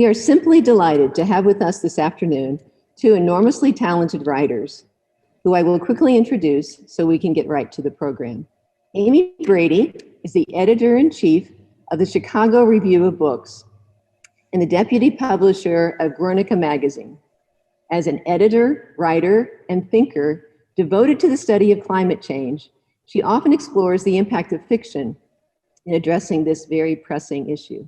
We are simply delighted to have with us this afternoon two enormously talented writers, who I will quickly introduce so we can get right to the program. Amy Brady is the editor-in-chief of the Chicago Review of Books and the deputy publisher of Guernica magazine. As an editor, writer, and thinker devoted to the study of climate change, she often explores the impact of fiction in addressing this very pressing issue.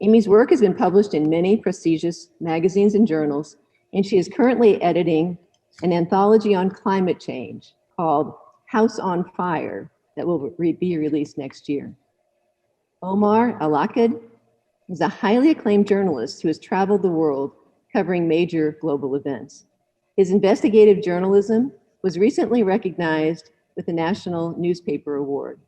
Amy's work has been published in many prestigious magazines and journals, and she is currently editing an anthology on climate change called House on Fire that will be released next year. Omar El Akkad is a highly acclaimed journalist who has traveled the world covering major global events. His investigative journalism was recently recognized with the National Newspaper Award.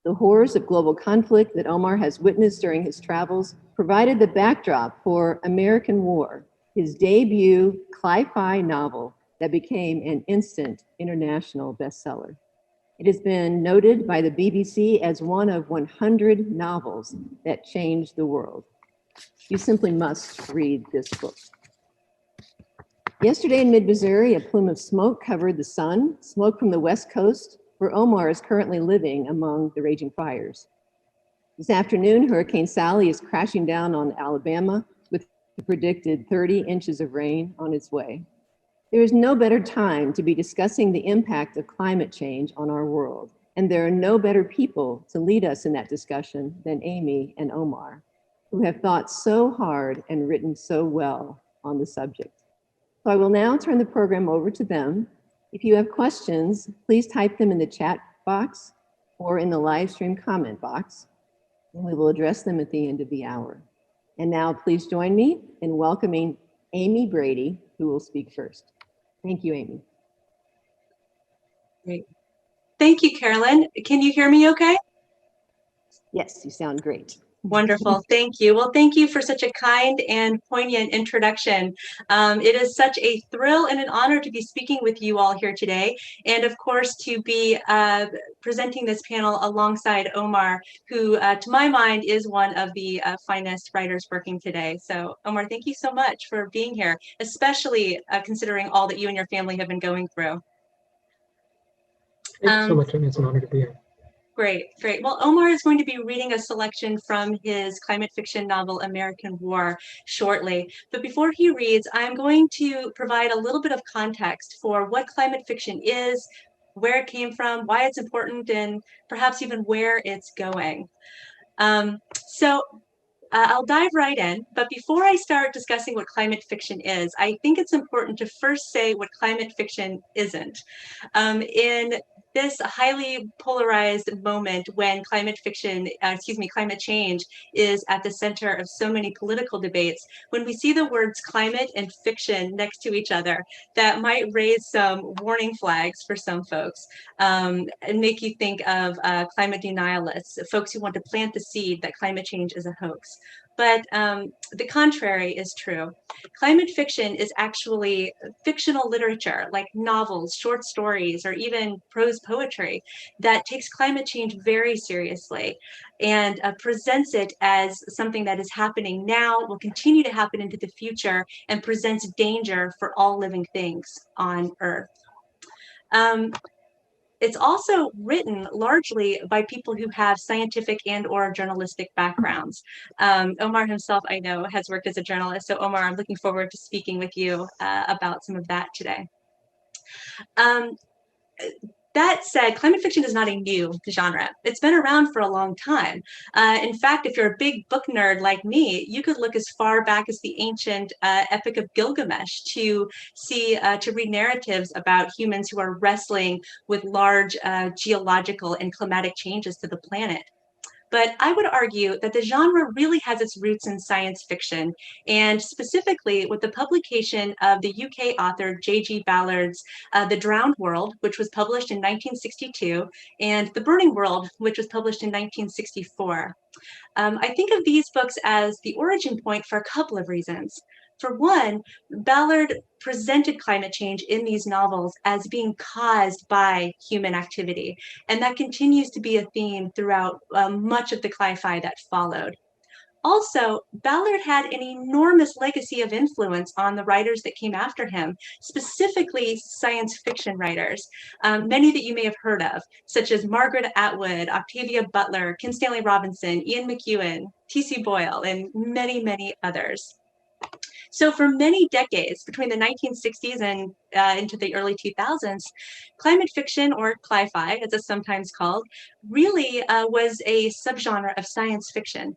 The horrors of global conflict that Omar has witnessed during his travels provided the backdrop for American War, his debut sci-fi novel that became an instant international bestseller. It has been noted by the BBC as one of 100 novels that changed the world. You simply must read this book. Yesterday in mid-Missouri, a plume of smoke covered the sun, smoke from the West Coast, where Omar is currently living among the raging fires. This afternoon, Hurricane Sally is crashing down on Alabama with the predicted 30 inches of rain on its way. There is no better time to be discussing the impact of climate change on our world, and there are no better people to lead us in that discussion than Amy and Omar, who have thought so hard and written so well on the subject. So I will now turn the program over to them. If you have questions, please type them in the chat box or in the live stream comment box, and we will address them at the end of the hour. And now please join me in welcoming Amy Brady, who will speak first. Thank you, Amy. Great. Thank you, Carolyn. Can you hear me okay? Yes, you sound great. Wonderful. Thank you. Well, thank you for such a kind and poignant introduction. It is such a thrill and an honor to be speaking with you all here today, and of course to be presenting this panel alongside Omar, who to my mind is one of the finest writers working today. So Omar, thank you so much for being here, especially considering all that you and your family have been going through. Thank you so much, Amy. It's an honor to be here. Great, great. Well, Omar is going to be reading a selection from his climate fiction novel, American War, shortly. But before he reads, I'm going to provide a little bit of context for what climate fiction is, where it came from, why it's important, and perhaps even where it's going. I'll dive right in, but before I start discussing what climate fiction is, I think it's important to first say what climate fiction isn't. In this highly polarized moment when climate change is at the center of so many political debates, when we see the words climate and fiction next to each other, that might raise some warning flags for some folks and make you think of climate denialists, folks who want to plant the seed that climate change is a hoax. But the contrary is true. Climate fiction is actually fictional literature, like novels, short stories, or even prose poetry that takes climate change very seriously and presents it as something that is happening now, will continue to happen into the future, and presents danger for all living things on Earth. It's also written largely by people who have scientific and or journalistic backgrounds. Omar himself, I know, has worked as a journalist. So Omar, I'm looking forward to speaking with you about some of that today. That said, climate fiction is not a new genre. It's been around for a long time. In fact, if you're a big book nerd like me, you could look as far back as the ancient Epic of Gilgamesh to read narratives about humans who are wrestling with large geological and climatic changes to the planet. But I would argue that the genre really has its roots in science fiction, and specifically with the publication of the UK author J.G. Ballard's The Drowned World, which was published in 1962, and The Burning World, which was published in 1964. I think of these books as the origin point for a couple of reasons. For one, Ballard presented climate change in these novels as being caused by human activity, and that continues to be a theme throughout much of the sci-fi that followed. also, Ballard had an enormous legacy of influence on the writers that came after him, specifically science fiction writers, many that you may have heard of, such as Margaret Atwood, Octavia Butler, Kim Stanley Robinson, Ian McEwan, T.C. Boyle, and many, many others. So for many decades, between the 1960s and into the early 2000s, climate fiction, or cli-fi, as it's sometimes called, really was a subgenre of science fiction.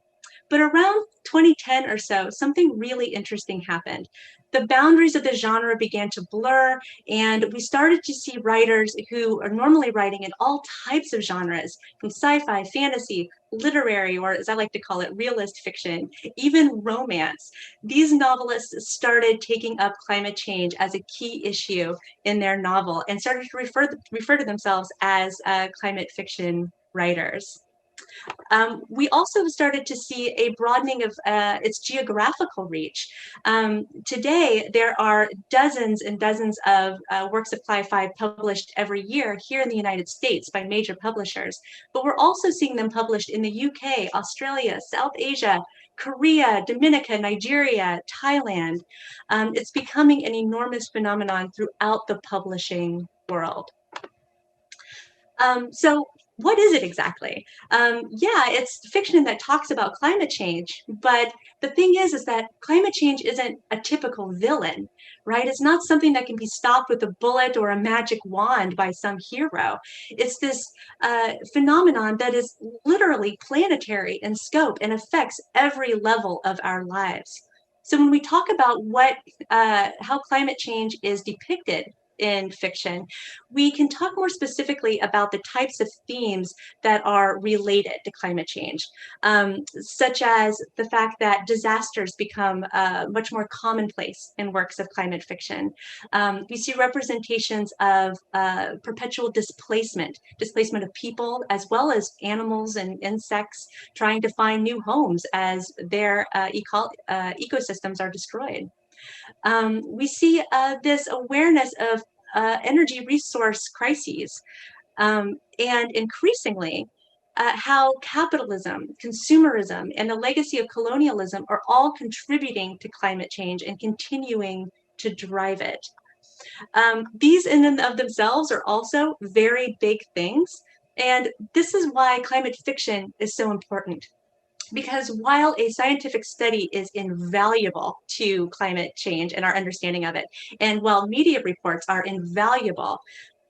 But around 2010 or so, something really interesting happened. The boundaries of the genre began to blur, and we started to see writers who are normally writing in all types of genres, from sci-fi, fantasy, literary, or as I like to call it, realist fiction, even romance. These novelists started taking up climate change as a key issue in their novel and started to refer to themselves as climate fiction writers. We also started to see a broadening of its geographical reach. Today, there are dozens and dozens of works of cli-fi published every year here in the United States by major publishers, but we're also seeing them published in the UK, Australia, South Asia, Korea, Dominica, Nigeria, Thailand. It's becoming an enormous phenomenon throughout the publishing world. So what is it exactly? Yeah, it's fiction that talks about climate change, but the thing is that climate change isn't a typical villain, right? It's not something that can be stopped with a bullet or a magic wand by some hero. It's this phenomenon that is literally planetary in scope and affects every level of our lives. So when we talk about how climate change is depicted in fiction, we can talk more specifically about the types of themes that are related to climate change, such as the fact that disasters become much more commonplace in works of climate fiction. We see representations of perpetual displacement of people as well as animals and insects trying to find new homes as their ecosystems are destroyed. We see this awareness of energy resource crises, and increasingly how capitalism, consumerism, and the legacy of colonialism are all contributing to climate change and continuing to drive it. These in and of themselves are also very big things, and this is why climate fiction is so important. Because while a scientific study is invaluable to climate change and our understanding of it, and while media reports are invaluable,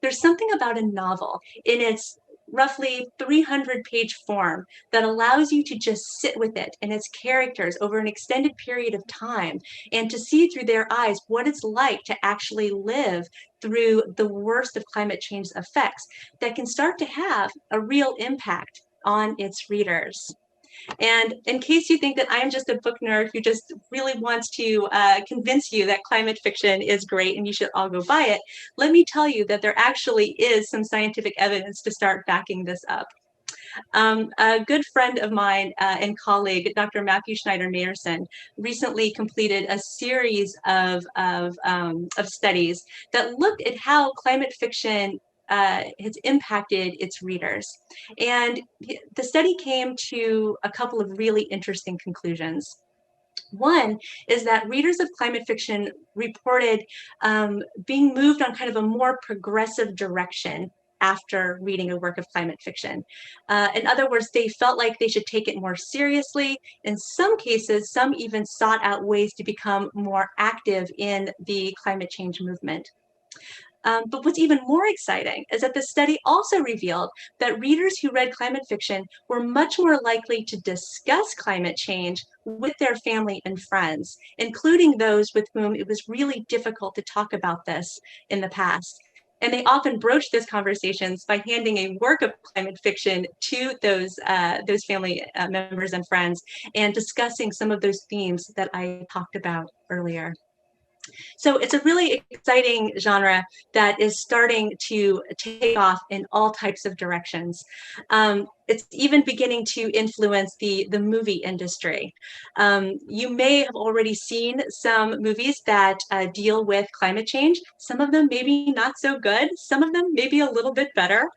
there's something about a novel in its roughly 300-page form that allows you to just sit with it and its characters over an extended period of time and to see through their eyes what it's like to actually live through the worst of climate change's effects that can start to have a real impact on its readers. And in case you think that I'm just a book nerd who just really wants to convince you that climate fiction is great and you should all go buy it, let me tell you that there actually is some scientific evidence to start backing this up. A good friend of mine and colleague, Dr. Matthew Schneider-Mayerson, recently completed a series of studies that looked at how climate fiction has impacted its readers. And the study came to a couple of really interesting conclusions. One is that readers of climate fiction reported being moved on kind of a more progressive direction after reading a work of climate fiction. In other words, they felt like they should take it more seriously. In some cases, some even sought out ways to become more active in the climate change movement. But what's even more exciting is that the study also revealed that readers who read climate fiction were much more likely to discuss climate change with their family and friends, including those with whom it was really difficult to talk about this in the past. And they often broached those conversations by handing a work of climate fiction to those family members and friends and discussing some of those themes that I talked about earlier. So it's a really exciting genre that is starting to take off in all types of directions. It's even beginning to influence the movie industry. You may have already seen some movies that deal with climate change. Some of them maybe not so good. Some of them maybe a little bit better.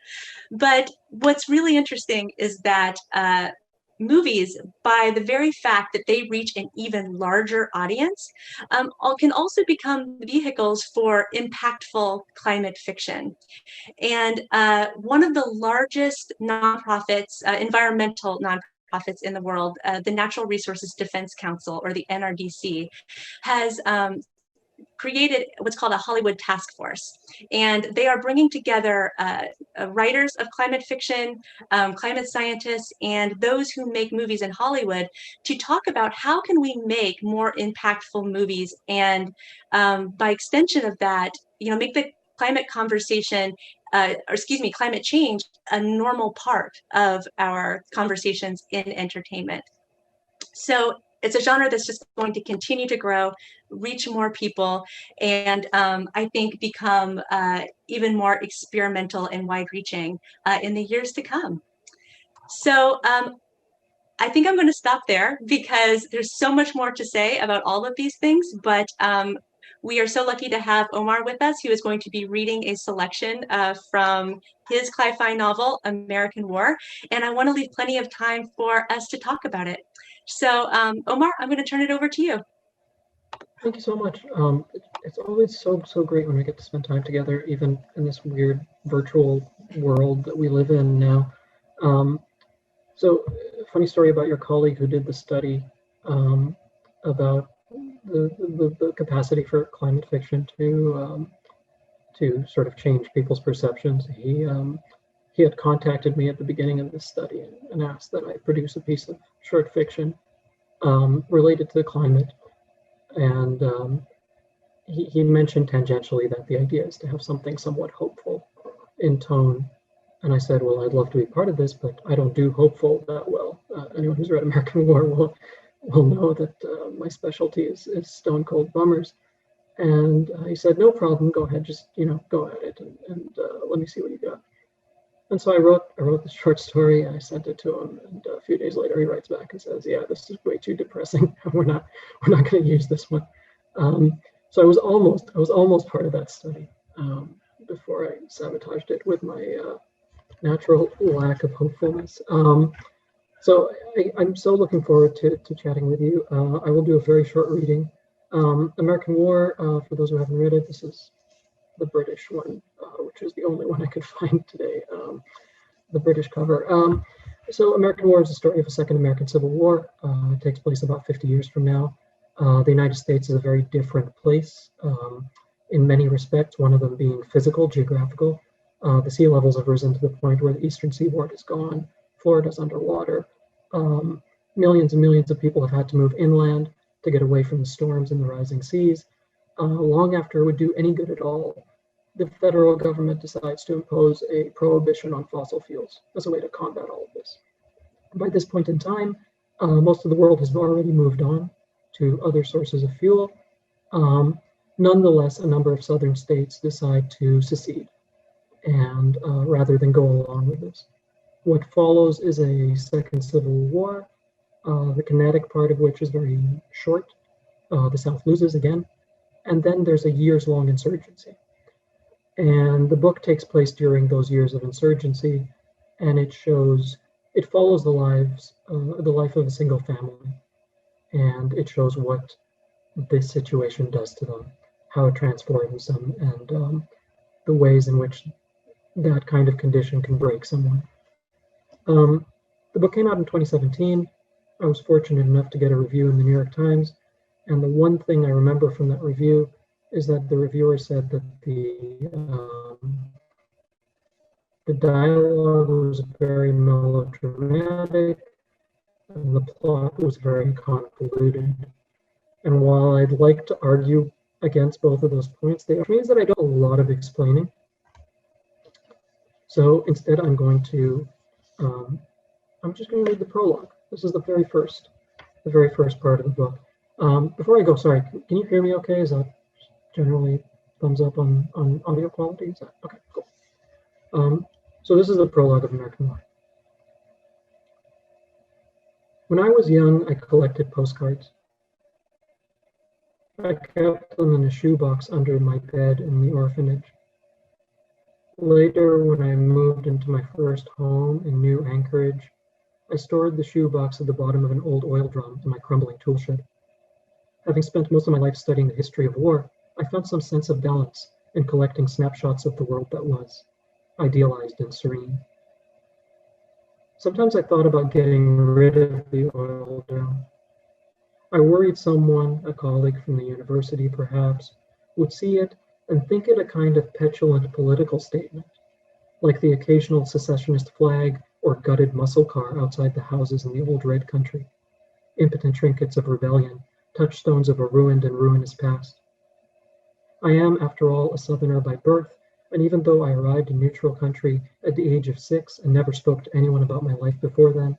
But what's really interesting is that movies, by the very fact that they reach an even larger audience, can also become vehicles for impactful climate fiction. And one of the largest nonprofits, environmental nonprofits in the world, the Natural Resources Defense Council, or the NRDC, has created what's called a Hollywood task force. And they are bringing together writers of climate fiction, climate scientists, and those who make movies in Hollywood to talk about how can we make more impactful movies, and by extension of that, make the climate conversation, climate change, a normal part of our conversations in entertainment. So it's a genre that's just going to continue to grow, reach more people, and I think become even more experimental and wide-reaching in the years to come. So I think I'm going to stop there because there's so much more to say about all of these things, but we are so lucky to have Omar with us, who is going to be reading a selection from his sci-fi novel, American War, and I want to leave plenty of time for us to talk about it. So, Omar, I'm going to turn it over to you. Thank you so much. It's always so great when we get to spend time together, even in this weird virtual world that we live in now. So, funny story about your colleague who did the study about the capacity for climate fiction to sort of change people's perceptions. He had contacted me at the beginning of this study and asked that I produce a piece of short fiction related to the climate. And he mentioned tangentially that the idea is to have something somewhat hopeful in tone. And I said, well, I'd love to be part of this, but I don't do hopeful that well. Anyone who's read American War will know that my specialty is stone cold bummers. And he said, no problem, go ahead, just go at it and let me see what you got. And so I wrote this short story and I sent it to him. And a few days later, he writes back and says, "Yeah, this is way too depressing. We're not going to use this one." So I was almost part of that study before I sabotaged it with my natural lack of hopefulness. So I'm so looking forward to chatting with you. I will do a very short reading. American War, for those who haven't read it, this is the British one, which is the only one I could find today, the British cover. So American War is the story of a second American Civil War. It takes place about 50 years from now. The United States is a very different place in many respects, one of them being physical, geographical. The sea levels have risen to the point where the eastern seaboard is gone. Florida's underwater. Millions and millions of people have had to move inland to get away from the storms and the rising seas. Long after it would do any good at all, the federal government decides to impose a prohibition on fossil fuels as a way to combat all of this. By this point in time, most of the world has already moved on to other sources of fuel. Nonetheless, a number of southern states decide to secede, and rather than go along with this. What follows is a second civil war, the kinetic part of which is very short. The South loses again. And then there's a years-long insurgency. And the book takes place during those years of insurgency, and it follows the life of a single family. And it shows what this situation does to them, how it transforms them, and the ways in which that kind of condition can break someone. The book came out in 2017. I was fortunate enough to get a review in the New York Times. And the one thing I remember from that review is that the reviewer said that the dialogue was very melodramatic and the plot was very convoluted. And while I'd like to argue against both of those points, which means that I do a lot of explaining. So instead, I'm just going to read the prologue. This is the very first part of the book. Before I go, sorry, can you hear me okay? Is that generally thumbs up on audio quality? Is that okay? Cool. So this is the prologue of American War. When I was young, I collected postcards. I kept them in a shoebox under my bed in the orphanage. Later, when I moved into my first home in New Anchorage, I stored the shoebox at the bottom of an old oil drum in my crumbling tool shed. Having spent most of my life studying the history of war, I found some sense of balance in collecting snapshots of the world that was, idealized and serene. Sometimes I thought about getting rid of the oil drum. I worried someone, a colleague from the university perhaps, would see it and think it a kind of petulant political statement, like the occasional secessionist flag or gutted muscle car outside the houses in the old red country, impotent trinkets of rebellion, touchstones of a ruined and ruinous past. I am, after all, a Southerner by birth, and even though I arrived in neutral country at the age of 6 and never spoke to anyone about my life before then,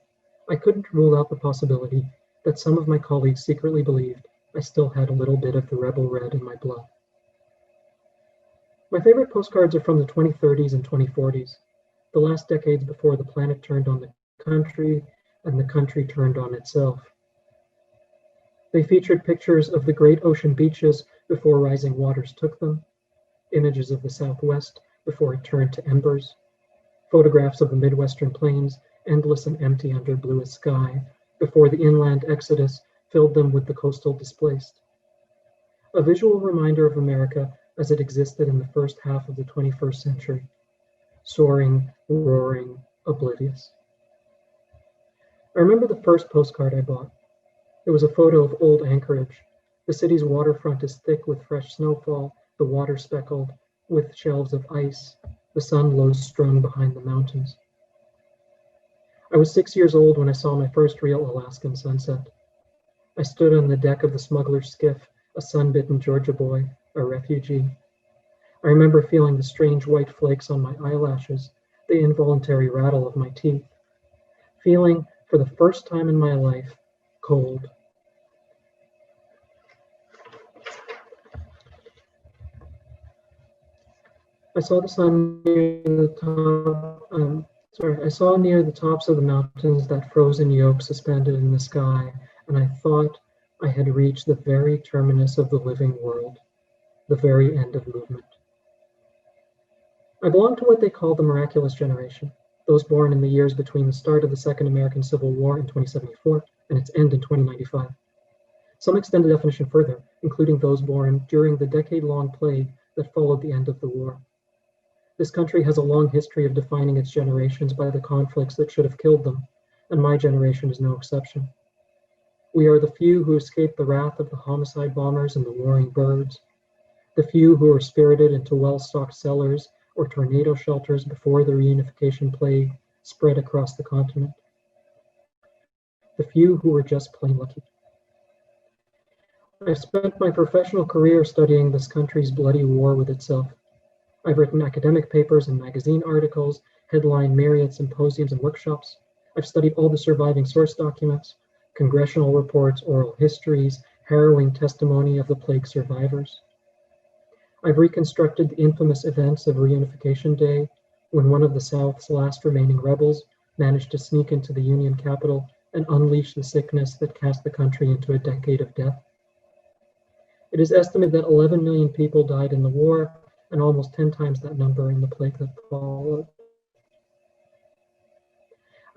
I couldn't rule out the possibility that some of my colleagues secretly believed I still had a little bit of the rebel red in my blood. My favorite postcards are from the 2030s and 2040s, the last decades before the planet turned on the country and the country turned on itself. They featured pictures of the great ocean beaches before rising waters took them, images of the Southwest before it turned to embers, photographs of the Midwestern plains, endless and empty under bluest sky, before the inland exodus filled them with the coastal displaced. A visual reminder of America as it existed in the first half of the 21st century, soaring, roaring, oblivious. I remember the first postcard I bought. It was a photo of old Anchorage. The city's waterfront is thick with fresh snowfall, the water speckled with shelves of ice, the sun low strung behind the mountains. I was 6 years old when I saw my first real Alaskan sunset. I stood on the deck of the smuggler's skiff, a sun-bitten Georgia boy, a refugee. I remember feeling the strange white flakes on my eyelashes, the involuntary rattle of my teeth, feeling, for the first time in my life, cold. I saw the sun near the top. I saw near the tops of the mountains that frozen yoke suspended in the sky, and I thought I had reached the very terminus of the living world, the very end of movement. I belong to what they call the miraculous generation, those born in the years between the start of the Second American Civil War in 2074 and its end in 2095. Some extend the definition further, including those born during the decade-long plague that followed the end of the war. This country has a long history of defining its generations by the conflicts that should have killed them, and my generation is no exception. We are the few who escaped the wrath of the homicide bombers and the warring birds, the few who were spirited into well-stocked cellars or tornado shelters before the reunification plague spread across the continent, the few who were just plain lucky. I've spent my professional career studying this country's bloody war with itself. I've written academic papers and magazine articles, headlined myriad symposiums and workshops. I've studied all the surviving source documents, congressional reports, oral histories, harrowing testimony of the plague survivors. I've reconstructed the infamous events of Reunification Day, when one of the South's last remaining rebels managed to sneak into the Union Capitol and unleash the sickness that cast the country into a decade of death. It is estimated that 11 million people died in the war, and almost 10 times that number in the plague that followed.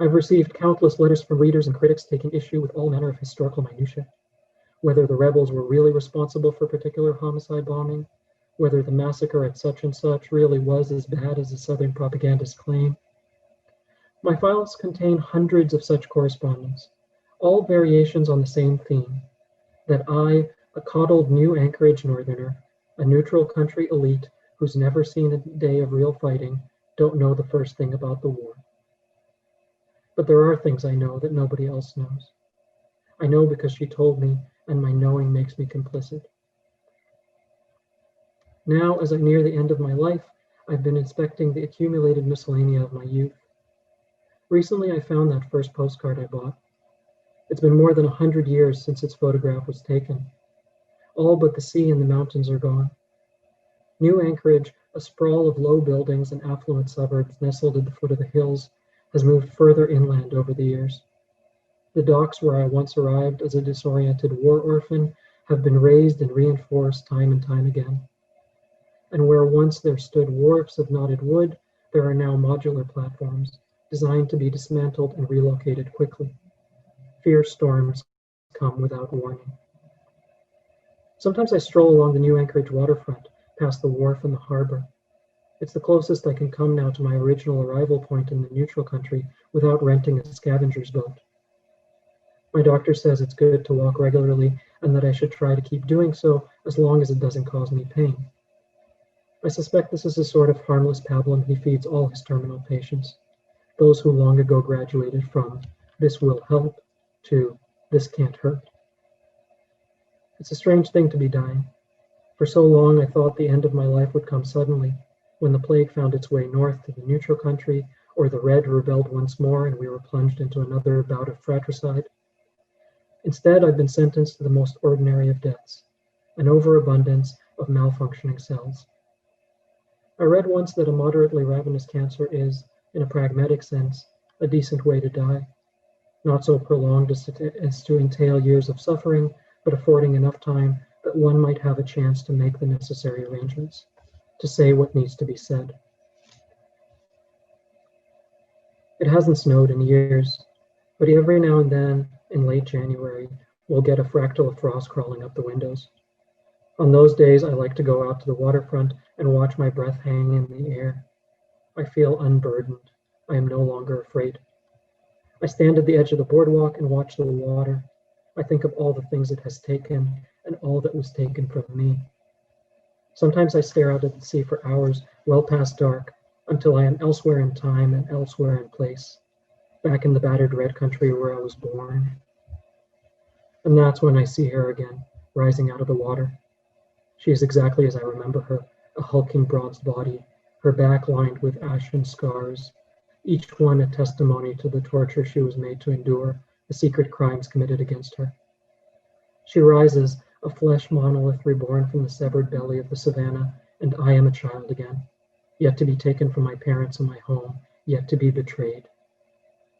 I've received countless letters from readers and critics taking issue with all manner of historical minutiae, whether the rebels were really responsible for a particular homicide bombing, whether the massacre at such and such really was as bad as the Southern propagandists claim. My files contain hundreds of such correspondence, all variations on the same theme, that I, a coddled new Anchorage Northerner, a neutral country elite who's never seen a day of real fighting, don't know the first thing about the war. But there are things I know that nobody else knows. I know because she told me, and my knowing makes me complicit. Now, as I near the end of my life, I've been inspecting the accumulated miscellanea of my youth. Recently, I found that first postcard I bought. It's been more than 100 years since its photograph was taken. All but the sea and the mountains are gone. New Anchorage, a sprawl of low buildings and affluent suburbs nestled at the foot of the hills, has moved further inland over the years. The docks where I once arrived as a disoriented war orphan have been raised and reinforced time and time again. And where once there stood wharfs of knotted wood, there are now modular platforms, designed to be dismantled and relocated quickly. Fierce storms come without warning. Sometimes I stroll along the New Anchorage waterfront, past the wharf and the harbor. It's the closest I can come now to my original arrival point in the neutral country without renting a scavenger's boat. My doctor says it's good to walk regularly and that I should try to keep doing so as long as it doesn't cause me pain. I suspect this is a sort of harmless pablum he feeds all his terminal patients, those who long ago graduated from "this will help" to "this can't hurt." It's a strange thing to be dying. For so long I thought the end of my life would come suddenly, when the plague found its way north to the neutral country, or the red rebelled once more and we were plunged into another bout of fratricide. Instead, I've been sentenced to the most ordinary of deaths, an overabundance of malfunctioning cells. I read once that a moderately ravenous cancer is, in a pragmatic sense, a decent way to die, not so prolonged as to entail years of suffering, but affording enough time that one might have a chance to make the necessary arrangements, to say what needs to be said. It hasn't snowed in years, but every now and then, in late January, we'll get a fractal of frost crawling up the windows. On those days, I like to go out to the waterfront and watch my breath hang in the air. I feel unburdened. I am no longer afraid. I stand at the edge of the boardwalk and watch the water. I think of all the things it has taken and all that was taken from me. Sometimes I stare out at the sea for hours, well past dark, until I am elsewhere in time and elsewhere in place, back in the battered red country where I was born. And that's when I see her again, rising out of the water. She is exactly as I remember her, a hulking bronzed body, her back lined with ashen scars, each one a testimony to the torture she was made to endure, the secret crimes committed against her. She rises, a flesh monolith reborn from the severed belly of the savannah, and I am a child again, yet to be taken from my parents and my home, yet to be betrayed.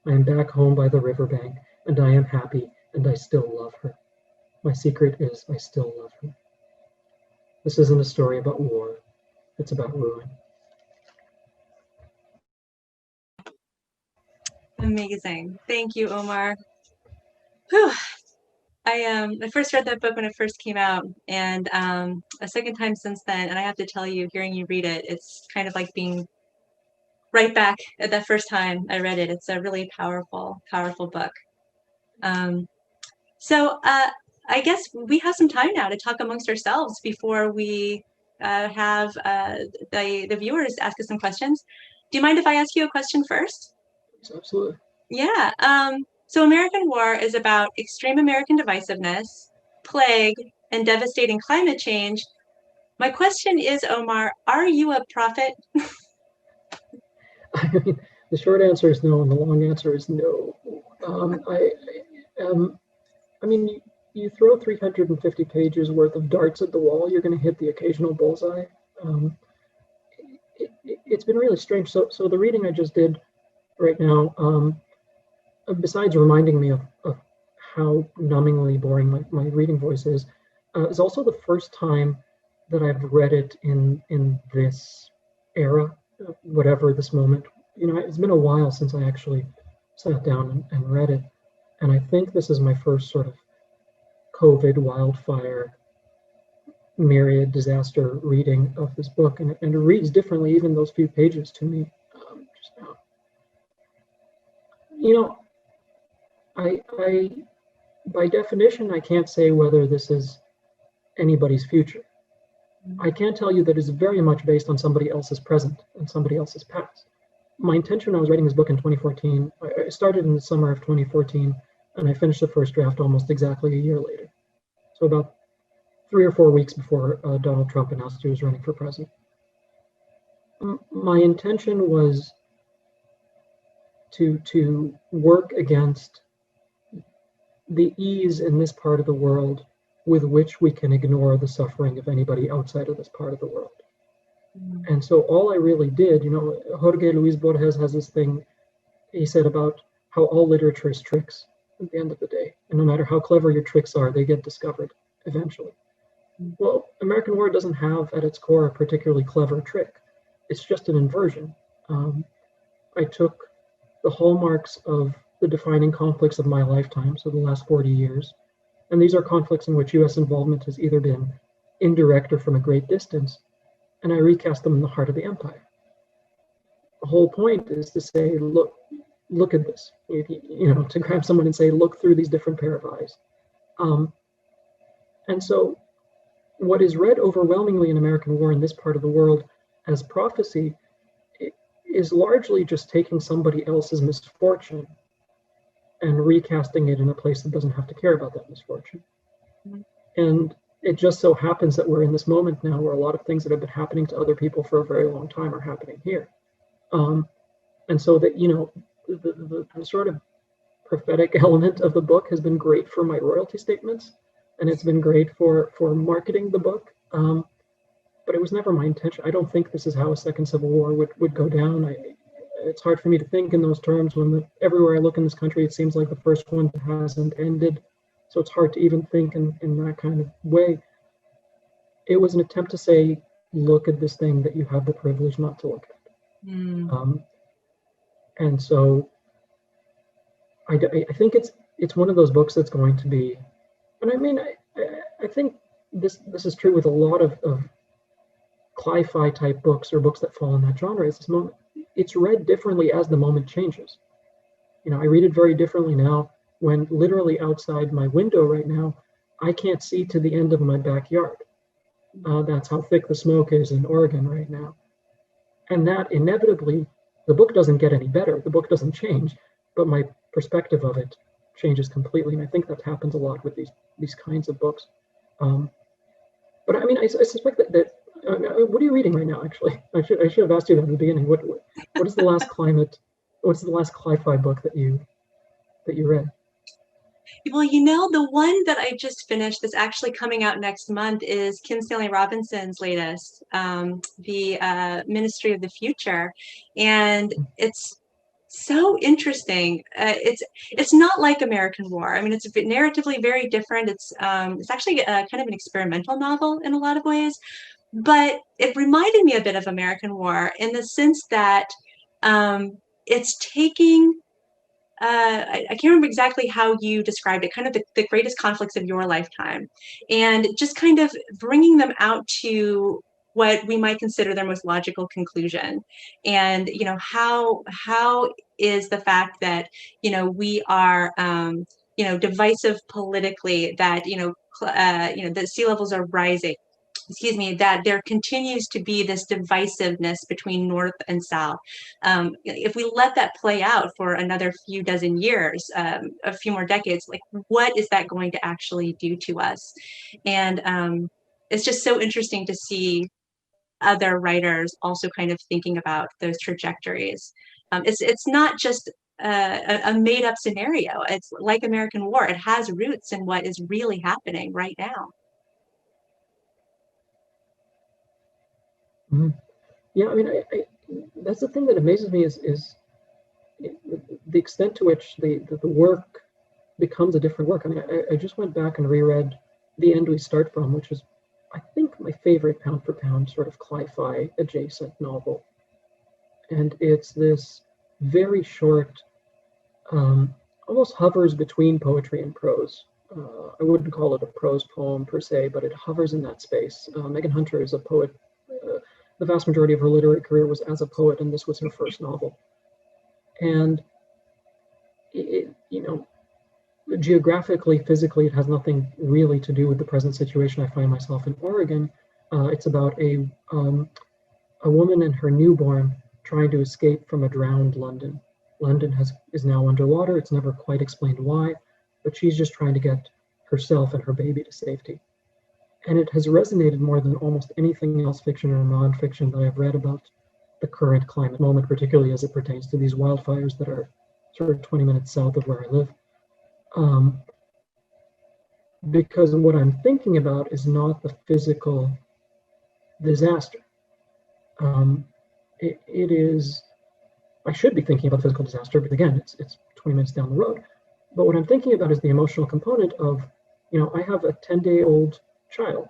I am back home by the riverbank, and I am happy, and I still love her. My secret is I still love her. This isn't a story about war, it's about ruin. Amazing. Thank you, Omar. Whew. I first read that book when it first came out, and a second time since then, and I have to tell you, hearing you read it, it's kind of like being right back at that first time I read it. It's a really powerful, powerful book. So I guess we have some time now to talk amongst ourselves before we have the viewers ask us some questions. Do you mind if I ask you a question first? Absolutely. Yeah. So American War is about extreme American divisiveness, plague, and devastating climate change. My question is, Omar, are you a prophet? I mean, the short answer is no, and the long answer is no. I mean, you throw 350 pages worth of darts at the wall, you're going to hit the occasional bullseye. It's been really strange. So the reading I just did right now, besides reminding me of how numbingly boring my reading voice is also the first time that I've read it in this era, whatever this moment. You know, it's been a while since I actually sat down and read it. And I think this is my first sort of COVID wildfire myriad disaster reading of this book. And it reads differently, even those few pages to me just now. You know, I by definition, I can't say whether this is anybody's future. I can tell you that it's very much based on somebody else's present and somebody else's past. My intention when I was writing this book in 2014, I started in the summer of 2014, and I finished the first draft almost exactly a year later. So about 3 or 4 weeks before Donald Trump announced he was running for president. My intention was to work against the ease in this part of the world with which we can ignore the suffering of anybody outside of this part of the world. And so all I really did, you know, Jorge Luis Borges has this thing he said about how all literature is tricks at the end of the day. And no matter how clever your tricks are, they get discovered eventually. Well, American War doesn't have at its core a particularly clever trick. It's just an inversion. I took the hallmarks of the defining conflicts of my lifetime, so the last 40 years. And these are conflicts in which US involvement has either been indirect or from a great distance, and I recast them in the heart of the empire. The whole point is to say, look at this, to grab someone and say, look through these different pair of eyes. And so what is read overwhelmingly in American War in this part of the world as prophecy is largely just taking somebody else's misfortune and recasting it in a place that doesn't have to care about that misfortune. Mm-hmm. And it just so happens that we're in this moment now where a lot of things that have been happening to other people for a very long time are happening here. And so that, the sort of prophetic element of the book has been great for my royalty statements, and it's been great for marketing the book. But it was never my intention. I don't think this is how a second civil war would go down. It's hard for me to think in those terms when everywhere I look in this country, it seems like the first one hasn't ended. So it's hard to even think in that kind of way. It was an attempt to say, look at this thing that you have the privilege not to look at. Mm. And so I think it's one of those books that's going to be, and I mean, I think this is true with a lot of CLIR type books or books that fall in that genre. Is this moment, it's read differently as the moment changes. I read it very differently now when literally outside my window right now, I can't see to the end of my backyard. That's how thick the smoke is in Oregon right now. And that inevitably, the book doesn't get any better. The book doesn't change, but my perspective of it changes completely. And I think that happens a lot with these kinds of books. But I mean, I suspect that what are you reading right now, actually? I should have asked you that at the beginning. What is the last what's the last CLIR book that you read? Well, the one that I just finished that's actually coming out next month is Kim Stanley Robinson's latest, the Ministry of the Future. And it's so interesting. It's not like American War. I mean, it's narratively very different. It's actually kind of an experimental novel in a lot of ways. But it reminded me a bit of American War in the sense that it's taking, I can't remember exactly how you described it, kind of the greatest conflicts of your lifetime, and just kind of bringing them out to what we might consider their most logical conclusion. And, how is the fact that, we are, divisive politically, that, the sea levels are rising, that there continues to be this divisiveness between North and South. If we let that play out for another few dozen years, a few more decades, like what is that going to actually do to us? And it's just so interesting to see other writers also kind of thinking about those trajectories. It's not just a made-up scenario. It's like American War. It has roots in what is really happening right now. Mm-hmm. Yeah, I mean, I that's the thing that amazes me is the extent to which the work becomes a different work. I mean, I just went back and reread The End We Start From, which is, I think, my favorite pound for pound sort of CLIR adjacent novel. And it's this very short, almost hovers between poetry and prose. I wouldn't call it a prose poem per se, but it hovers in that space. Megan Hunter is a poet. The vast majority of her literary career was as a poet, and this was her first novel. And geographically, physically, it has nothing really to do with the present situation I find myself in Oregon. It's about a woman and her newborn trying to escape from a drowned London. London is now underwater. It's never quite explained why, but she's just trying to get herself and her baby to safety. And it has resonated more than almost anything else, fiction or nonfiction, that I've read about the current climate moment, particularly as it pertains to these wildfires that are sort of 20 minutes south of where I live. Because what I'm thinking about is not the physical disaster. It is, I should be thinking about physical disaster, but again, it's 20 minutes down the road. But what I'm thinking about is the emotional component of, I have a 10-day-old child.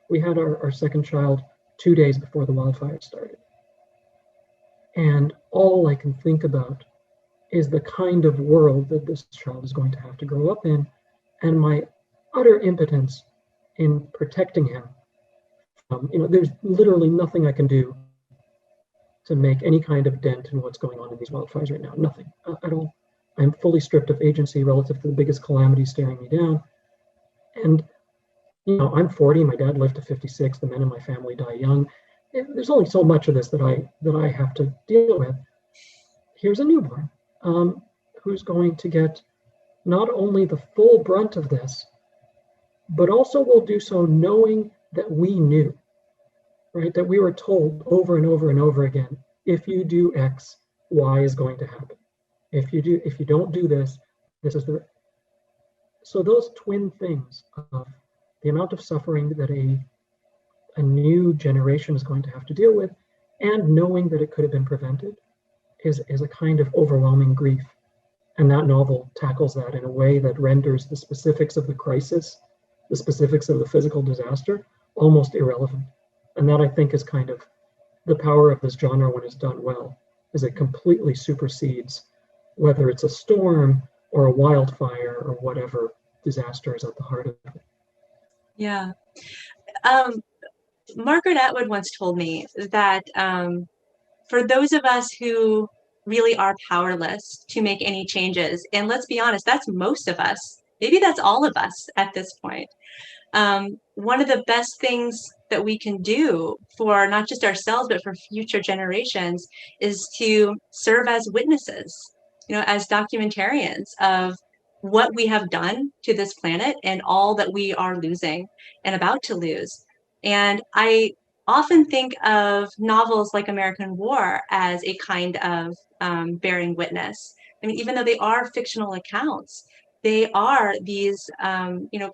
We had our second child 2 days before the wildfire started. And all I can think about is the kind of world that this child is going to have to grow up in, and my utter impotence in protecting him. There's literally nothing I can do to make any kind of dent in what's going on in these wildfires right now. Nothing at all. I'm fully stripped of agency relative to the biggest calamity staring me down. And I'm 40. My dad lived to 56. The men in my family die young. There's only so much of this that I have to deal with. Here's a newborn who's going to get not only the full brunt of this, but also will do so knowing that we knew, right? That we were told over and over and over again, if you do X, Y is going to happen. If you don't do this, this is the. So those twin things of the amount of suffering that a new generation is going to have to deal with, and knowing that it could have been prevented, is a kind of overwhelming grief. And that novel tackles that in a way that renders the specifics of the crisis, the specifics of the physical disaster, almost irrelevant. And that, I think, is kind of the power of this genre when it's done well, is it completely supersedes whether it's a storm or a wildfire or whatever disaster is at the heart of it. Yeah. Margaret Atwood once told me that for those of us who really are powerless to make any changes, and let's be honest, that's most of us, maybe that's all of us at this point, one of the best things that we can do for not just ourselves, but for future generations is to serve as witnesses, as documentarians of what we have done to this planet and all that we are losing and about to lose. And I often think of novels like American War as a kind of bearing witness. I mean, even though they are fictional accounts, they are these,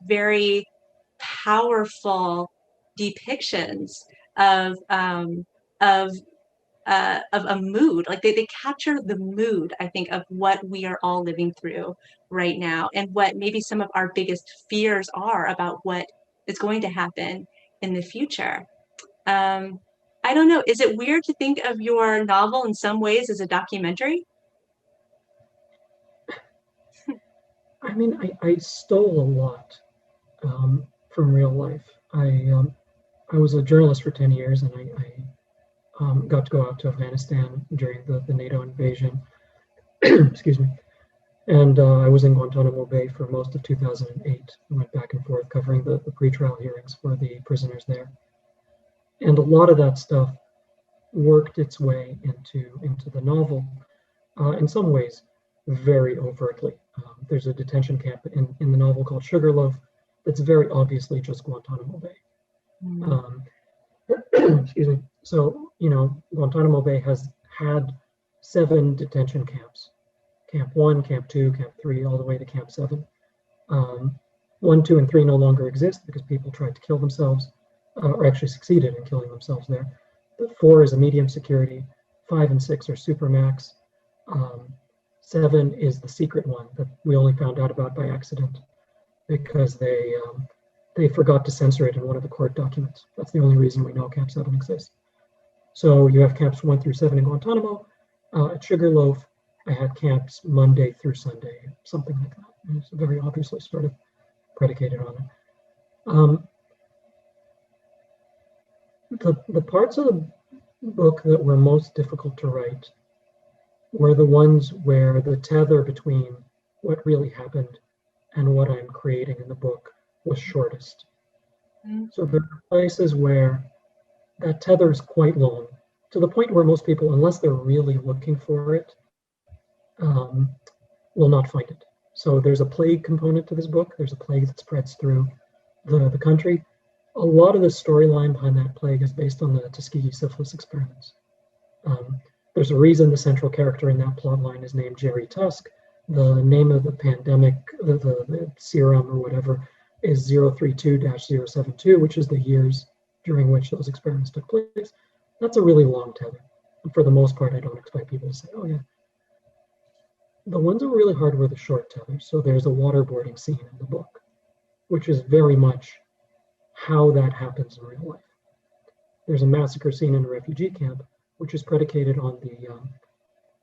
very powerful depictions of a mood. Like they capture the mood, I think, of what we are all living through right now, and what maybe some of our biggest fears are about what is going to happen in the future. I don't know. Is it weird to think of your novel in some ways as a documentary? I mean, I stole a lot from real life. I was a journalist for 10 years, and I got to go out to Afghanistan during the NATO invasion. Excuse me. And I was in Guantanamo Bay for most of 2008. I went back and forth covering the pretrial hearings for the prisoners there. And a lot of that stuff worked its way into the novel, in some ways, very overtly. There's a detention camp in the novel called Sugarloaf that's very obviously just Guantanamo Bay. Excuse me. So, Guantanamo Bay has had 7 detention camps. Camp 1, Camp 2, Camp 3, all the way to Camp 7. 1, 2, and 3 no longer exist because people tried to kill themselves, or actually succeeded in killing themselves there. But 4 is a medium security, 5 and 6 are supermax. 7 is the secret one that we only found out about by accident because they forgot to censor it in one of the court documents. That's the only reason we know Camp 7 exists. So you have camps 1 through 7 in Guantanamo. At Sugarloaf, I had camps Monday through Sunday, something like that. It's very obviously sort of predicated on it. The parts of the book that were most difficult to write were the ones where the tether between what really happened and what I'm creating in the book was shortest. So there are places where that tether is quite long, to the point where most people, unless they're really looking for it, will not find it. So there's a plague component to this book. There's a plague that spreads through the country. A lot of the storyline behind that plague is based on the Tuskegee syphilis experiments. There's a reason the central character in that plot line is named Jerry Tusk. The name of the pandemic, the serum or whatever, is 032-072, which is the years during which those experiments took place. That's a really long tether. And for the most part, I don't expect people to say, oh yeah. The ones that were really hard were the short tethers. So there's a waterboarding scene in the book, which is very much how that happens in real life. There's a massacre scene in a refugee camp, which is predicated on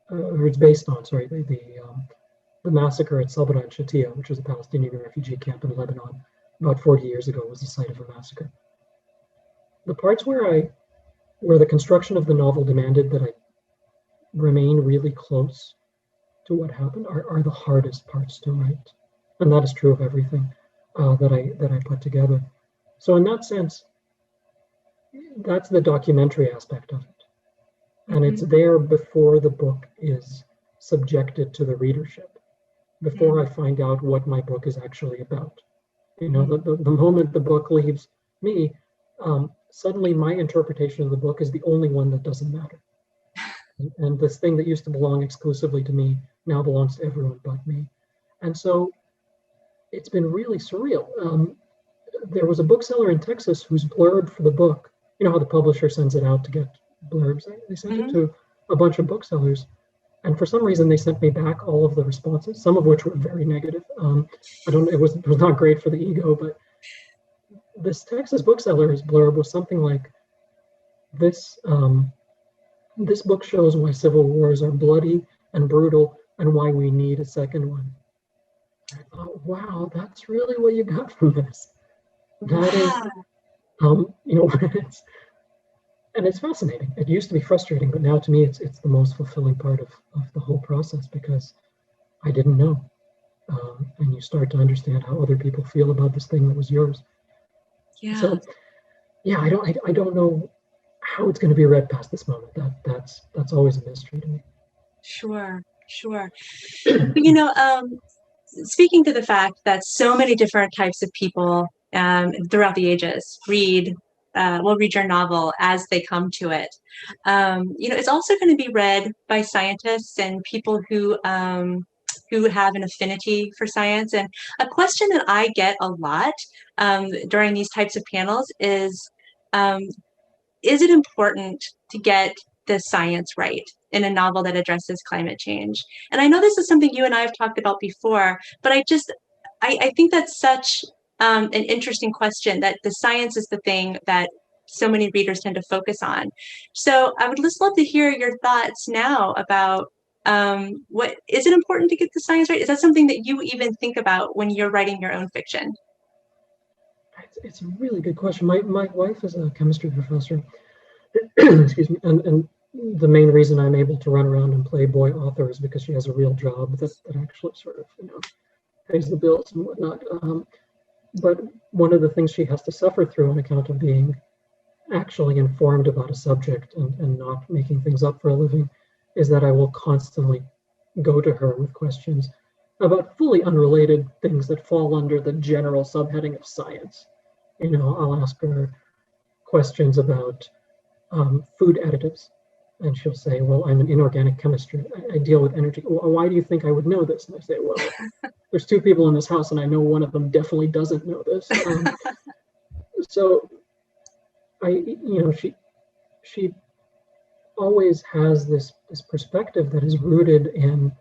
or it's based on, sorry, the massacre at Sabra and Shatila, which was a Palestinian refugee camp in Lebanon about 40 years ago, was the site of a massacre. The parts where the construction of the novel demanded that I remain really close to what happened are the hardest parts to write. And that is true of everything that I put together. So in that sense, that's the documentary aspect of it. And it's there before the book is subjected to the readership, before I find out what my book is actually about. You know, the moment the book leaves me, suddenly my interpretation of the book is the only one that doesn't matter. And this thing that used to belong exclusively to me now belongs to everyone but me. And so it's been really surreal. There was a bookseller in Texas whose blurb for the book, you know how the publisher sends it out to get blurbs? They sent it to a bunch of booksellers. And for some reason, they sent me back all of the responses, some of which were very negative. It was not great for the ego, but this Texas bookseller's blurb was something like, this book shows why civil wars are bloody and brutal and why we need a second one. I thought, wow, that's really what you got from this. That is, you know, and it's fascinating. It used to be frustrating, but now to me, it's the most fulfilling part of the whole process, because I didn't know. And you start to understand how other people feel about this thing that was yours. Yeah. So, yeah, I don't know how it's going to be read past this moment. That's always a mystery to me. Sure. But, you know, speaking to the fact that so many different types of people throughout the ages will read your novel as they come to it. You know, it's also going to be read by scientists and people who have an affinity for science. And a question that I get a lot during these types of panels is it important to get the science right in a novel that addresses climate change? And I know this is something you and I have talked about before, but I think that's such an interesting question, that the science is the thing that so many readers tend to focus on. So I would just love to hear your thoughts now about what is it important to get the science right? Is that something that you even think about when you're writing your own fiction? It's a really good question. My wife is a chemistry professor, excuse me, and the main reason I'm able to run around and play boy author is because she has a real job that actually sort of, you know, pays the bills and whatnot. But one of the things she has to suffer through on account of being actually informed about a subject and not making things up for a living is that I will constantly go to her with questions about fully unrelated things that fall under the general subheading of science. You know, I'll ask her questions about food additives, and she'll say, well, I'm an inorganic chemist. I deal with energy. Well, why do you think I would know this? And I say, well, there's two people in this house, and I know one of them definitely doesn't know this. So she always has this perspective that is rooted in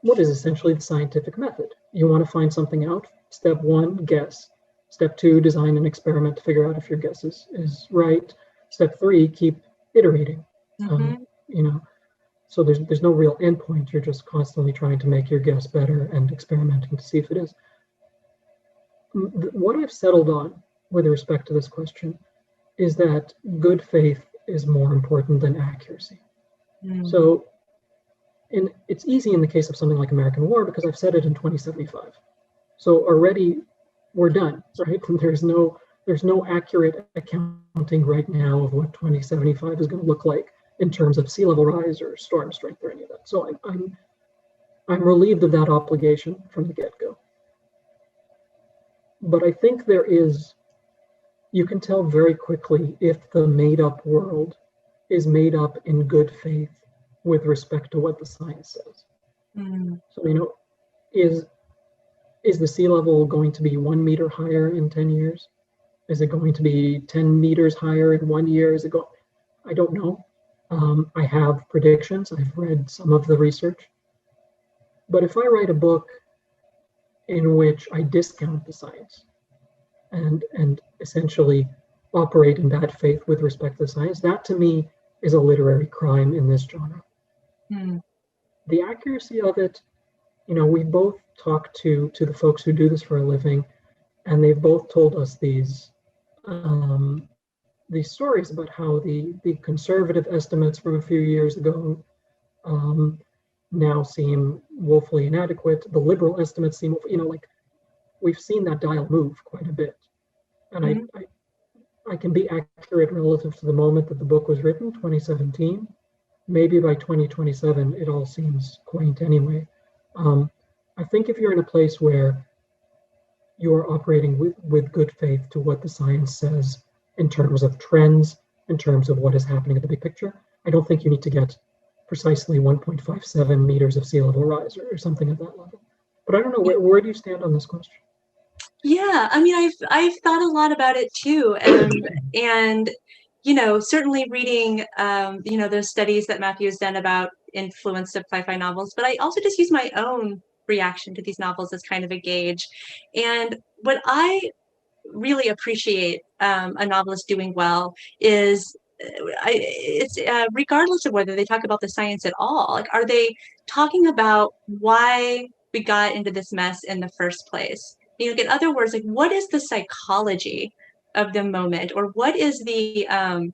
what is essentially the scientific method. You want to find something out. Step one, guess. Step two, design an experiment to figure out if your guess is right. Step three, keep iterating. You know, so there's no real endpoint. You're just constantly trying to make your guess better and experimenting to see if it is. What I've settled on with respect to this question is that good faith is more important than accuracy. So it's easy in the case of something like American War because I've said it in 2075. So already we're done, right? There's no accurate accounting right now of what 2075 is going to look like in terms of sea level rise or storm strength or any of that. So I'm relieved of that obligation from the get-go. But I think you can tell very quickly if the made-up world is made up in good faith with respect to what the science says. So, you know, is the sea level going to be 1 meter higher in 10 years? Is it going to be 10 meters higher in 1 year? I don't know. I have predictions. I've read some of the research. But if I write a book in which I discount the science and essentially operate in bad faith with respect to the science, that to me is a literary crime in this genre. Hmm. The accuracy of it, we both talked to the folks who do this for a living, and they've both told us these stories about how the conservative estimates from a few years ago now seem woefully inadequate. The liberal estimates seem, like we've seen that dial move quite a bit. And Mm-hmm. I can be accurate relative to the moment that the book was written, 2017. Maybe by 2027, it all seems quaint anyway. I think if you're in a place where you are operating with good faith to what the science says in terms of trends, in terms of what is happening in the big picture, I don't think you need to get precisely 1.57 meters of sea level rise or something at that level. But I don't know, where do you stand on this question? Yeah, I mean, I've thought a lot about it too, and certainly reading those studies that Matthew has done about influence of sci-fi novels, but I also just use my own reaction to these novels as kind of a gauge. And what I really appreciate a novelist doing well is it's regardless of whether they talk about the science at all, like, are they talking about why we got into this mess in the first place? In other words, like, what is the psychology of the moment, or what is I'll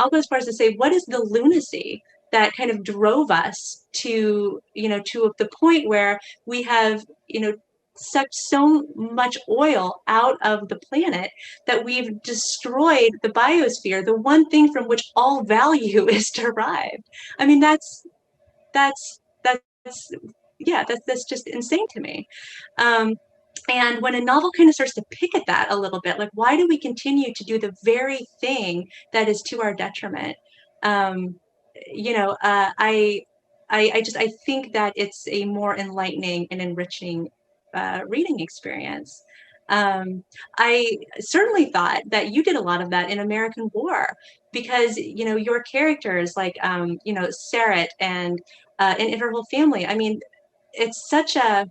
go as far as to say, what is the lunacy that kind of drove us to the point where we have sucked so much oil out of the planet that we've destroyed the biosphere, the one thing from which all value is derived. I mean, that's just insane to me. And when a novel kind of starts to pick at that a little bit, like, why do we continue to do the very thing that is to our detriment? I think that it's a more enlightening and enriching reading experience. I certainly thought that you did a lot of that in American War, because your characters like Sarah and in Interval Family. I mean, it's such a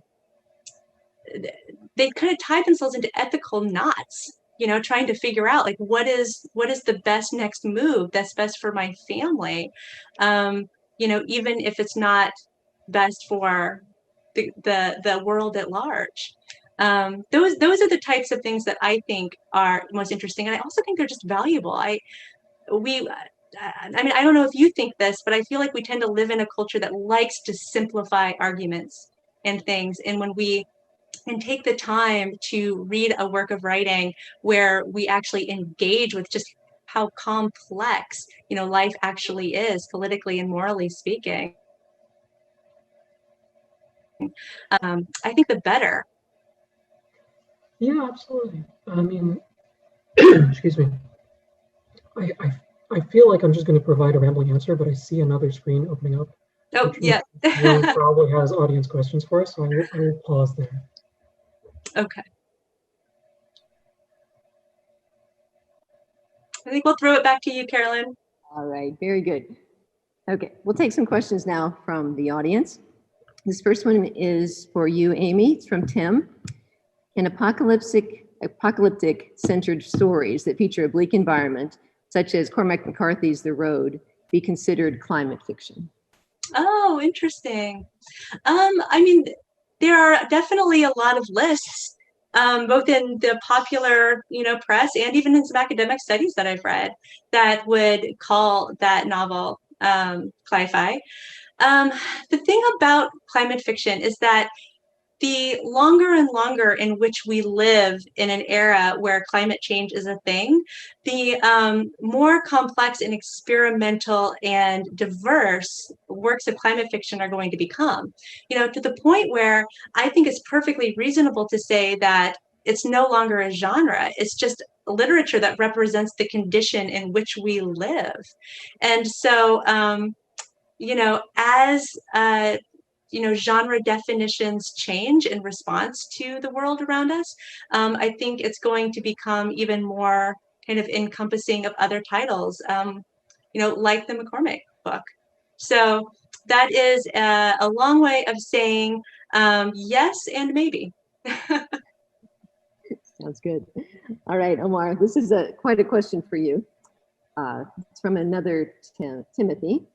they kind of tie themselves into ethical knots, trying to figure out, like, what is the best next move that's best for my family, even if it's not best for the world at large. Those are the types of things that I think are most interesting, and I also think they're just valuable. I mean, I don't know if you think this, but I feel like we tend to live in a culture that likes to simplify arguments and things, and when we and take the time to read a work of writing where we actually engage with just how complex, life actually is, politically and morally speaking, I think the better. Yeah, absolutely. I mean, excuse me. I feel like I'm just going to provide a rambling answer, but I see another screen opening up. Oh, yeah. Probably has audience questions for us, so I will pause there. Okay. I think we'll throw it back to you, Carolyn. All right, very good. Okay, we'll take some questions now from the audience. This first one is for you, Amy. It's from Tim. Can apocalyptic-centered stories that feature a bleak environment, such as Cormac McCarthy's The Road, be considered climate fiction? Oh, interesting. I mean, there are definitely a lot of lists, both in the popular, press and even in some academic studies that I've read, that would call that novel cli-fi. The thing about climate fiction is that the longer and longer in which we live in an era where climate change is a thing, the more complex and experimental and diverse works of climate fiction are going to become. To the point where I think it's perfectly reasonable to say that it's no longer a genre. It's just literature that represents the condition in which we live. And so, as genre definitions change in response to the world around us, I think it's going to become even more kind of encompassing of other titles, like the McCormick book. So that is a long way of saying yes and maybe. Sounds good. All right, Omar, this is quite a question for you. It's from another Timothy.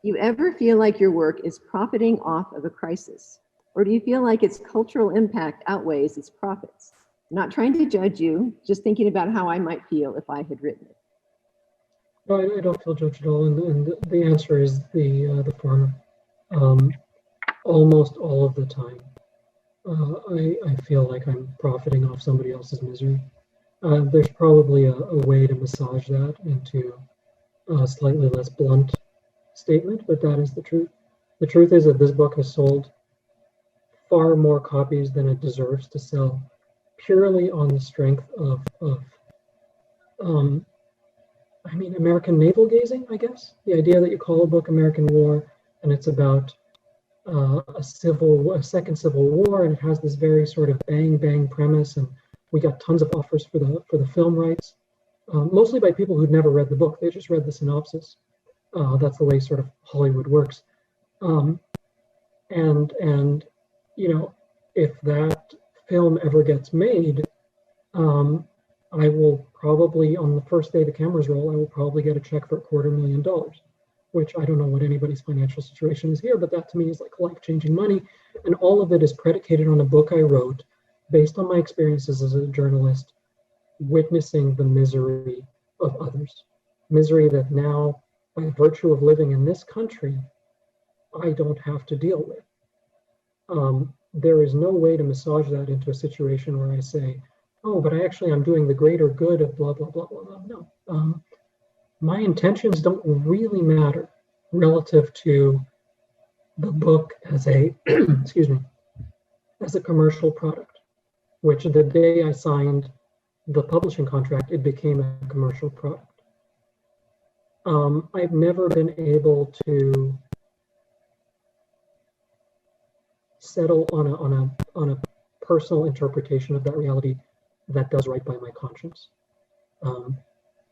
Do you ever feel like your work is profiting off of a crisis? Or do you feel like its cultural impact outweighs its profits? I'm not trying to judge you, just thinking about how I might feel if I had written it. No, I don't feel judged at all, and the answer is the former. Almost all of the time, I feel like I'm profiting off somebody else's misery. There's probably a way to massage that into a slightly less blunt statement, but that is the truth. The truth is that this book has sold far more copies than it deserves to sell, purely on the strength of American navel gazing, I guess. The idea that you call a book American War, and it's about a second civil war, and it has this very sort of bang premise, and we got tons of offers for the film rights, mostly by people who'd never read the book. They just read the synopsis. That's the way sort of Hollywood works. And if that film ever gets made, I will probably, on the first day the cameras roll, I will probably get a check for $250,000, which I don't know what anybody's financial situation is here, but that to me is like life-changing money. And all of it is predicated on a book I wrote based on my experiences as a journalist, witnessing the misery of others. Misery that now, by virtue of living in this country, I don't have to deal with. There is no way to massage that into a situation where I say, oh, but I'm doing the greater good of blah, blah, blah, blah, blah. No. My intentions don't really matter relative to the book as a, as a commercial product, which the day I signed the publishing contract, it became a commercial product. I've never been able to settle on a personal interpretation of that reality that does right by my conscience.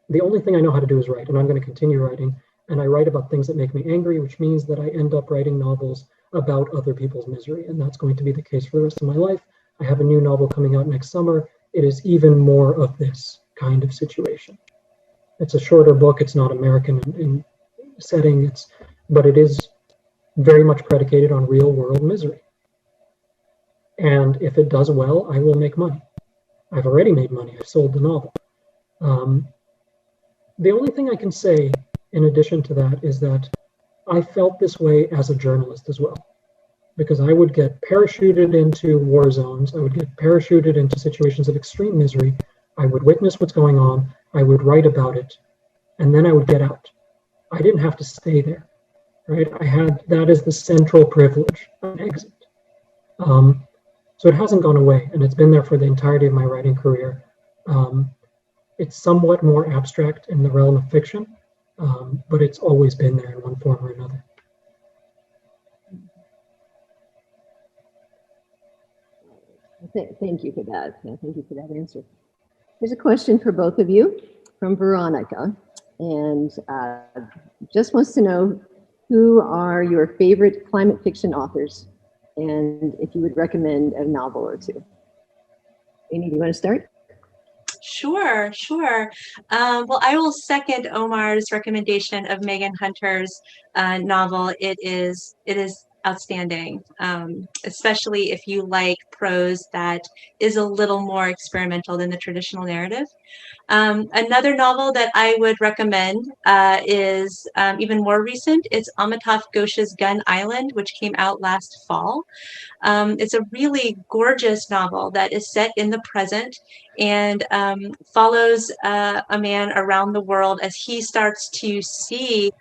The only thing I know how to do is write, and I'm going to continue writing. And I write about things that make me angry, which means that I end up writing novels about other people's misery, and that's going to be the case for the rest of my life. I have a new novel coming out next summer. It is even more of this kind of situation. It's a shorter book. It's not American in setting, but it is very much predicated on real world misery. And if it does well, I will make money. I've already made money. I've sold the novel. The only thing I can say in addition to that is that I felt this way as a journalist as well, because I would get parachuted into war zones. I would get parachuted into situations of extreme misery. I would witness what's going on. I would write about it, and then I would get out. I didn't have to stay there, right? That is the central privilege, an exit. So it hasn't gone away, and it's been there for the entirety of my writing career. It's somewhat more abstract in the realm of fiction, but it's always been there in one form or another. Thank you for that. Thank you for that answer. Here's a question for both of you from Veronica, and just wants to know who are your favorite climate fiction authors, and if you would recommend a novel or two. Amy, do you want to start? Sure. Well, I will second Omar's recommendation of Megan Hunter's novel. It is outstanding, especially if you like prose that is a little more experimental than the traditional narrative. Another novel that I would recommend is even more recent. It's Amitav Ghosh's Gun Island, which came out last fall. It's a really gorgeous novel that is set in the present and follows a man around the world as he starts to see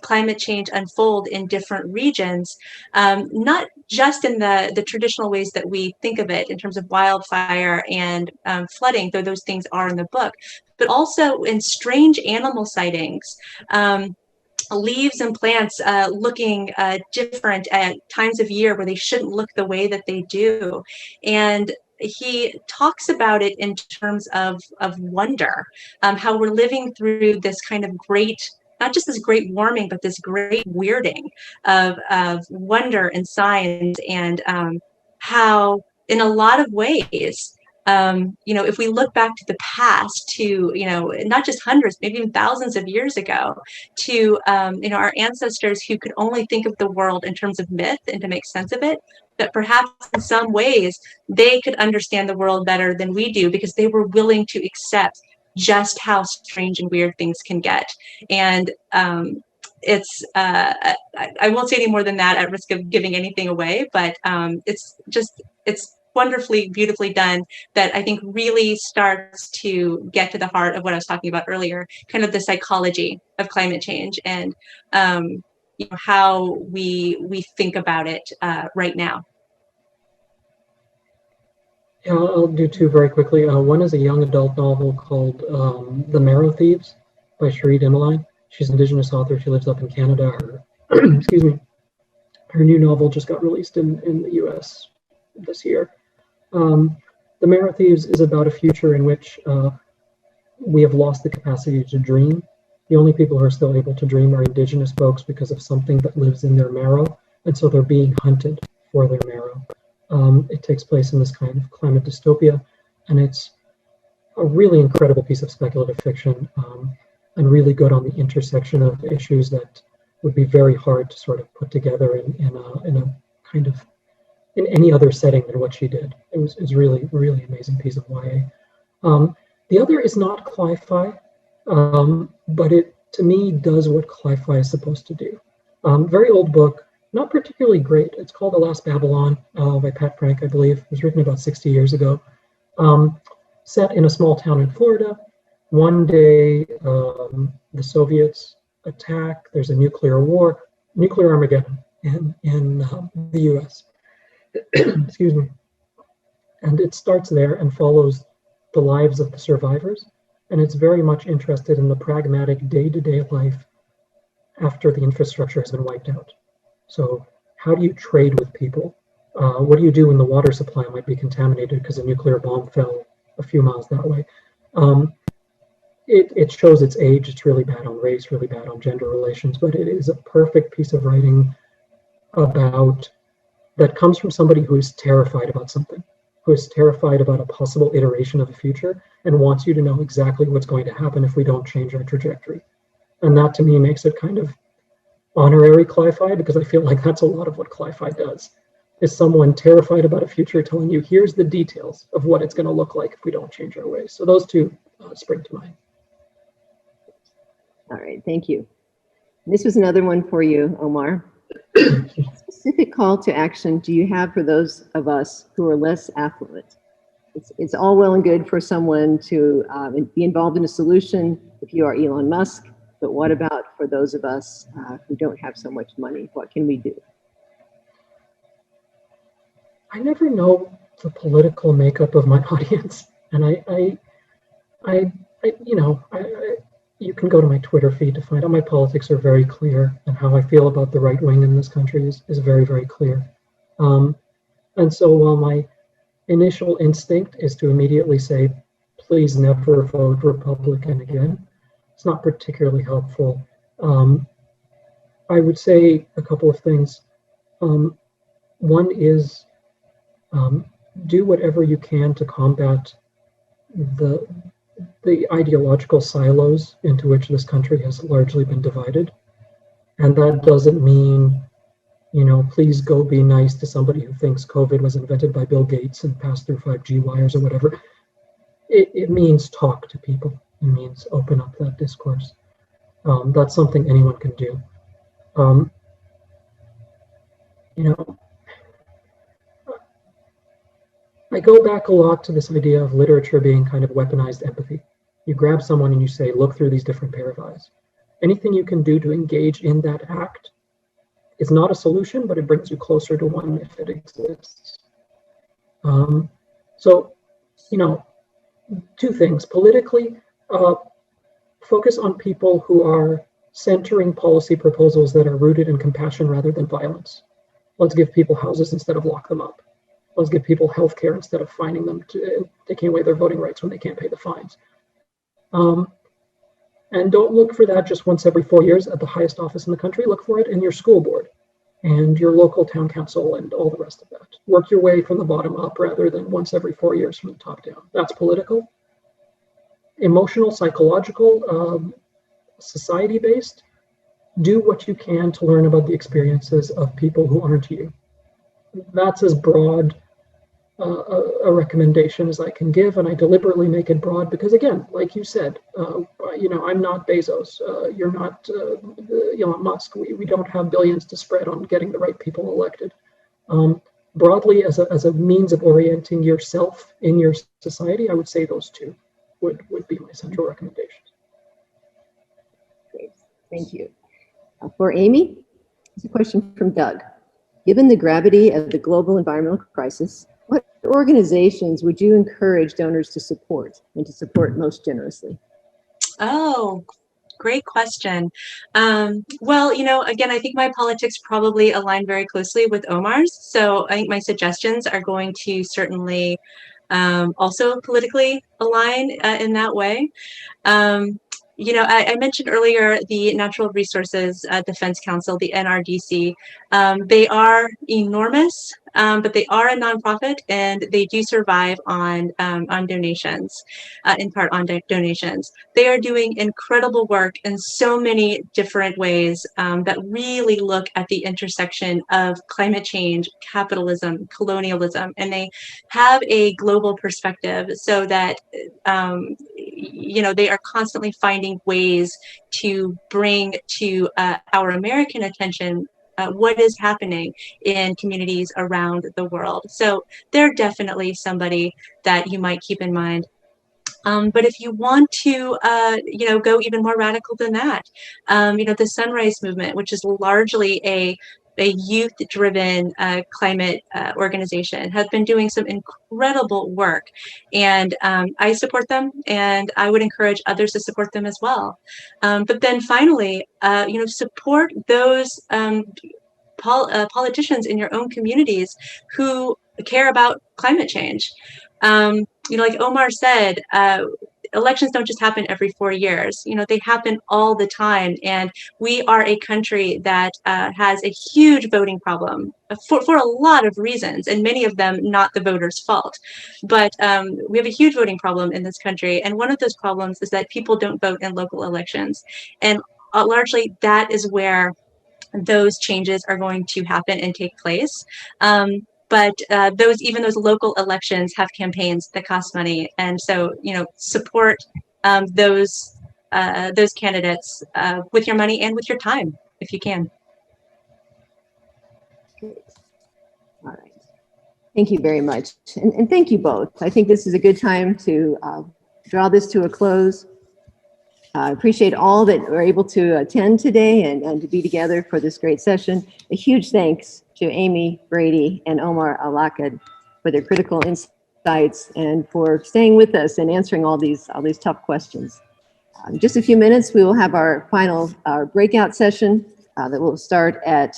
climate change unfold in different regions, not just in the traditional ways that we think of it in terms of wildfire and flooding, though those things are in the book, but also in strange animal sightings. Leaves and plants looking different at times of year where they shouldn't look the way that they do. And he talks about it in terms of wonder, how we're living through this kind of great, not just this great warming, but this great weirding of wonder and science, and how in a lot of ways, if we look back to the past, to, not just hundreds, maybe even thousands of years ago, to, our ancestors who could only think of the world in terms of myth and to make sense of it, that perhaps in some ways they could understand the world better than we do because they were willing to accept just how strange and weird things can get. And I won't say any more than that at risk of giving anything away, but it's wonderfully, beautifully done, that I think really starts to get to the heart of what I was talking about earlier, kind of the psychology of climate change and how we think about it right now. Yeah, I'll do two very quickly. One is a young adult novel called The Marrow Thieves by Cherie Dimeline. She's an Indigenous author. She lives up in Canada. Her, excuse me, her new novel just got released in the US this year. The Marrow Thieves is about a future in which we have lost the capacity to dream. The only people who are still able to dream are Indigenous folks because of something that lives in their marrow, and so they're being hunted for their marrow. It takes place in this kind of climate dystopia, and it's a really incredible piece of speculative fiction, and really good on the intersection of issues that would be very hard to sort of put together in a kind of in any other setting than what she did. It was really, really amazing piece of YA. The other is not cli-fi, but it, to me, does what cli-fi is supposed to do. Very old book, not particularly great. It's called The Last Babylon by Pat Frank, I believe. It was written about 60 years ago. Set in a small town in Florida. One day, the Soviets attack. There's a nuclear war, nuclear Armageddon in the US. Excuse me. And it starts there and follows the lives of the survivors. And it's very much interested in the pragmatic day-to-day life after the infrastructure has been wiped out. So how do you trade with people? What do you do when the water supply might be contaminated because a nuclear bomb fell a few miles that way? It shows its age. It's really bad on race, really bad on gender relations, but it is a perfect piece of writing that comes from somebody who is terrified about something, who is terrified about a possible iteration of the future and wants you to know exactly what's going to happen if we don't change our trajectory. And that to me makes it kind of honorary cli-fi, because I feel like that's a lot of what cli-fi does, is someone terrified about a future telling you, here's the details of what it's going to look like if we don't change our ways. So those two spring to mind. All right, thank you. This was another one for you, Omar. What specific call to action do you have for those of us who are less affluent? It's all well and good for someone to be involved in a solution if you are Elon Musk, but what about for those of us who don't have so much money? What can we do? I never know the political makeup of my audience, and you can go to my Twitter feed to find out my politics are very clear, and how I feel about the right wing in this country is very, very clear. And so while my initial instinct is to immediately say, please never vote Republican again, it's not particularly helpful. I would say a couple of things. One is do whatever you can to combat the ideological silos into which this country has largely been divided. And that doesn't mean, please go be nice to somebody who thinks COVID was invented by Bill Gates and passed through 5G wires or whatever. It means talk to people. It means open up that discourse. That's something anyone can do. I go back a lot to this idea of literature being kind of weaponized empathy. You grab someone and you say, look through these different pair of eyes. Anything you can do to engage in that act is not a solution, but it brings you closer to one if it exists. So, two things. Politically, focus on people who are centering policy proposals that are rooted in compassion rather than violence. Let's give people houses instead of lock them up. Let's give people health care instead of fining them, taking away their voting rights when they can't pay the fines. And don't look for that just once every 4 years at the highest office in the country. Look for it in your school board. and your local town council and all the rest of that. Work your way from the bottom up rather than once every 4 years from the top down. That's political. Emotional, psychological, society-based. Do what you can to learn about the experiences of people who aren't you. That's as broad a recommendation as I can give, and I deliberately make it broad because, again, like you said, I'm not Bezos. You're not Elon Musk. We don't have billions to spread on getting the right people elected. Broadly, as a means of orienting yourself in your society, I would say those two would be my central recommendations. Great, thank you. For Amy, it's a question from Doug. Given the gravity of the global environmental crisis, what organizations would you encourage donors to support and to support most generously? Oh, great question. Well, again, I think my politics probably align very closely with Omar's. So I think my suggestions are going to certainly also politically align in that way. I mentioned earlier the Natural Resources Defense Council, the NRDC. They are enormous, but they are a nonprofit, and they do survive on donations, in part on donations. They are doing incredible work in so many different ways that really look at the intersection of climate change, capitalism, colonialism, and they have a global perspective so that they are constantly finding ways to bring to our American attention what is happening in communities around the world. So they're definitely somebody that you might keep in mind. But if you want to, go even more radical than that, the Sunrise Movement, which is largely a youth-driven climate organization, has been doing some incredible work, and I support them, and I would encourage others to support them as well. But then finally, support those politicians in your own communities who care about climate change. Like Omar said, elections don't just happen every 4 years. They happen all the time. And we are a country that has a huge voting problem for a lot of reasons, and many of them not the voters' fault. But we have a huge voting problem in this country. And one of those problems is that people don't vote in local elections. And largely that is where those changes are going to happen and take place. But those local elections have campaigns that cost money, and so support those candidates with your money and with your time if you can. Great. All right. Thank you very much, and thank you both. I think this is a good time to draw this to a close. I appreciate all that were able to attend today and to be together for this great session. A huge thanks to Amy Brady and Omar El Akkad for their critical insights and for staying with us and answering all these tough questions. In just a few minutes, we will have our final breakout session that will start at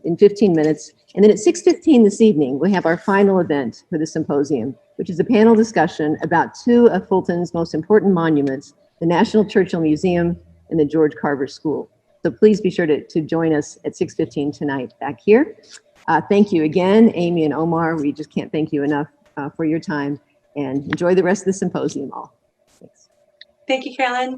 in 15 minutes. And then at 6:15 this evening, we have our final event for the symposium, which is a panel discussion about two of Fulton's most important monuments, the National Churchill Museum and the George Carver School. So please be sure to join us at 6:15 tonight back here. Thank you again, Amy and Omar. We just can't thank you enough for your time, and enjoy the rest of the symposium all. Thanks. Thank you, Carolyn.